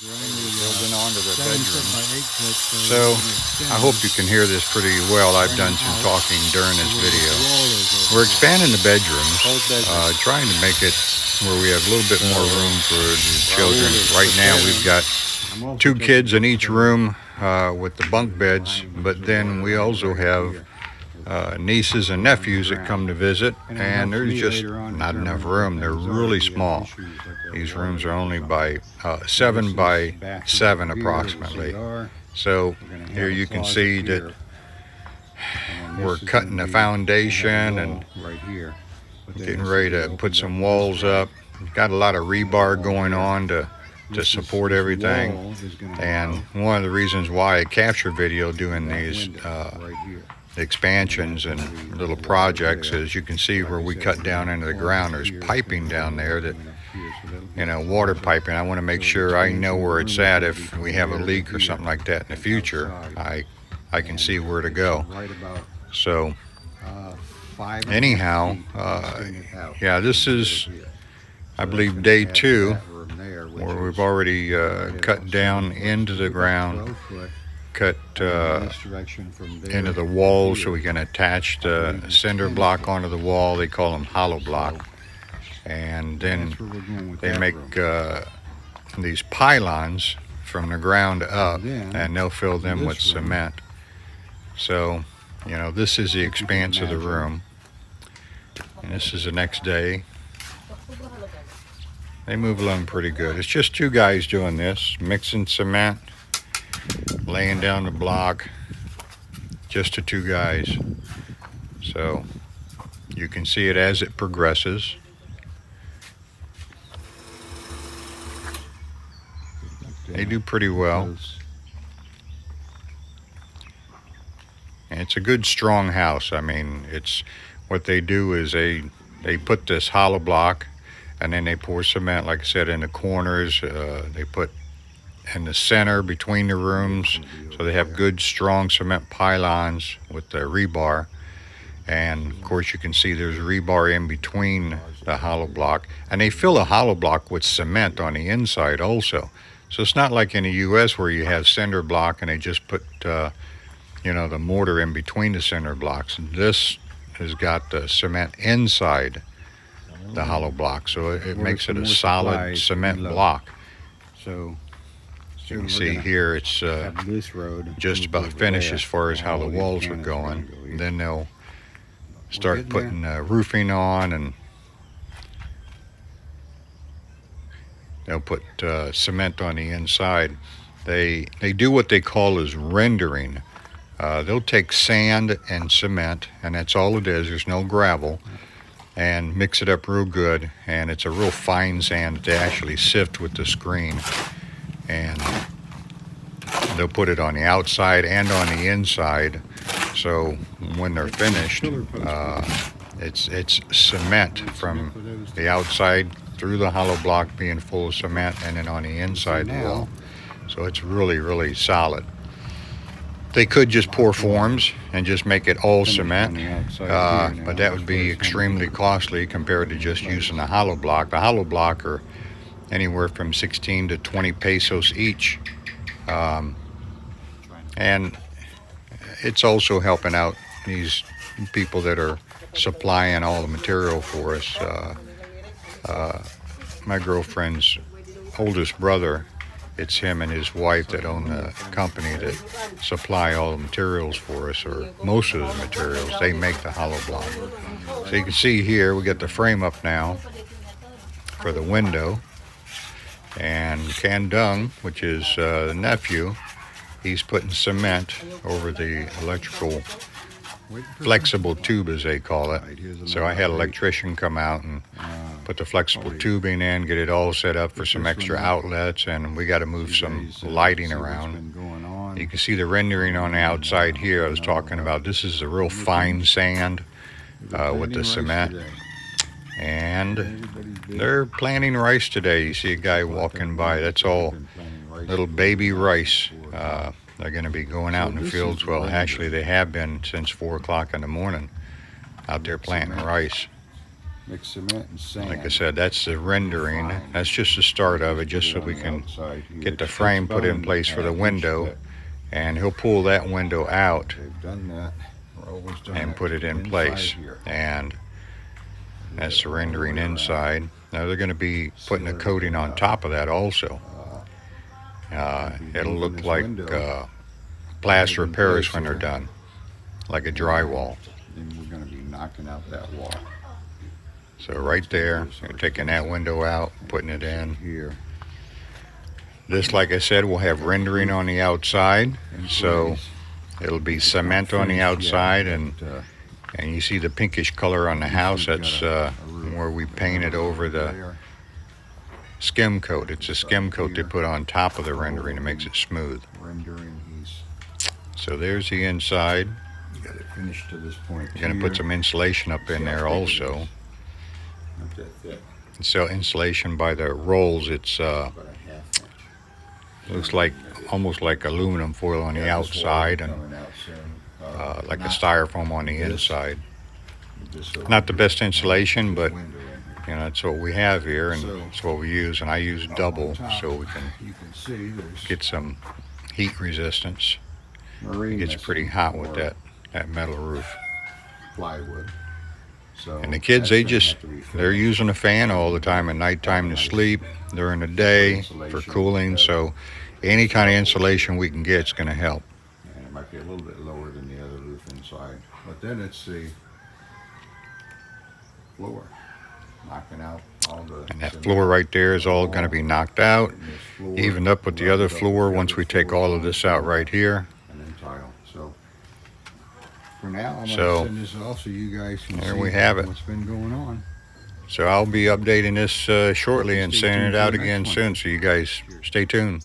building onto the bedroom. So I hope you can hear this pretty well. I've done some talking during this video. We're expanding the bedrooms, trying to make it where we have a little bit more room for the children. Right now we've got 2 kids in each room with the bunk beds, but then we also have nieces and nephews that come to visit, and there's just not enough room. They're really small. These rooms are only by 7 by 7 approximately. So here you can see that we're cutting the foundation and getting ready to put some walls up. Got a lot of rebar going on to support everything, and one of the reasons why I capture video doing these expansions and little projects is you can see where we cut down into the ground. There's piping down there that, water piping. I want to make sure I know where it's at. If we have a leak or something like that in the future, I can see where to go. So anyhow, yeah, this is, I believe, day 2, where we've already cut down into the ground, cut into the wall so we can attach the cinder block onto the wall. They call them hollow block. And then they make these pylons from the ground up, and they'll fill them with cement. So, this is the expanse of the room. And this is the next day. They move along pretty good. It's just 2 guys doing this, mixing cement, laying down the block, just the 2 guys. So you can see it as it progresses. They do pretty well. And it's a good, strong house. I mean, it's what they do is they put this hollow block, and then they pour cement, like I said, in the corners. They put in the center between the rooms, so they have good, strong cement pylons with the rebar. And of course you can see there's rebar in between the hollow block, and they fill a hollow block with cement on the inside also. So it's not like in the US where you have cinder block and they just put the mortar in between the cinder blocks. This has got the cement inside the hollow block, so it makes it a solid cement block. So you can see here it's just about finished as far as how the walls are going. And then they'll start putting roofing on, and they'll put cement on the inside. They do what they call as rendering. They'll take sand and cement, and that's all it is. There's no gravel, and mix it up real good. And it's a real fine sand that they actually sift with the screen. And they'll put it on the outside and on the inside. So when they're finished, it's cement from the outside through the hollow block being full of cement, and then on the inside wall. So it's really, really solid. They could just pour forms and just make it all cement, but that would be extremely costly compared to just using the hollow block. The hollow block are anywhere from 16 to 20 pesos each. And it's also helping out these people that are supplying all the material for us. My girlfriend's oldest brother, it's him and his wife that own the company that supply all the materials for us, or most of the materials. They make the hollow block. So you can see here we got the frame up now for the window. And Kandung, which is the nephew, he's putting cement over the electrical flexible tube, as they call it. So I had an electrician come out and put the flexible tubing in, get it all set up for some extra outlets, and we got to move some lighting around. You can see the rendering on the outside here. I was talking about this is a real fine sand with the cement. And they're planting rice today. You see a guy walking by. That's all little baby rice. They're going to be going out in the fields. Well, actually, they have been since 4 o'clock in the morning out there planting rice. Mix cement and sand. Like I said, that's the rendering. That's just the start of it, just so we can get the frame put in place for the window. And he'll pull that window out They've done that. We're always done and that put it in inside place. here. And that's the rendering inside. Now they're going to be putting a coating on top of that also. It'll look like plaster of Paris when they're done, like a drywall. Then we're going to be knocking out that wall So right there, you're taking that window out, putting it in. here. This, like I said, will have rendering on the outside, so it'll be cement on the outside, and you see the pinkish color on the house. That's where we painted over the skim coat. It's a skim coat they put on top of the rendering. It makes it smooth. Rendering. So there's the inside. You got it finished to this point. You're going to put some insulation up in there also. Not that thick. So insulation by the rolls, it's About a half inch. looks like almost like aluminum foil on the outside, and Coming out soon. like a styrofoam on the inside. Just Not the best insulation, but window in here. you know, that's what we have here, and that's what we use. And I use double so we can You can see there's get some heat resistance. marine. It gets pretty hot with that metal roof. Plywood. So And the kids, that's they gonna just, have to be fixed. they're using a fan all the time at nighttime to sleep, during the day for cooling. So any kind of insulation we can get is going to help. And it might be a little bit lower than the other roof inside. But then it's the floor. Knocking out all the... And that floor right there is all going to be knocked out, evened up with the other floor once we take all of this out right here. And then tile. So for now, I'm So, going to send this off so you guys can there see we have it. what's been going on. So I'll be updating this shortly and sending it out again soon. So you guys stay tuned.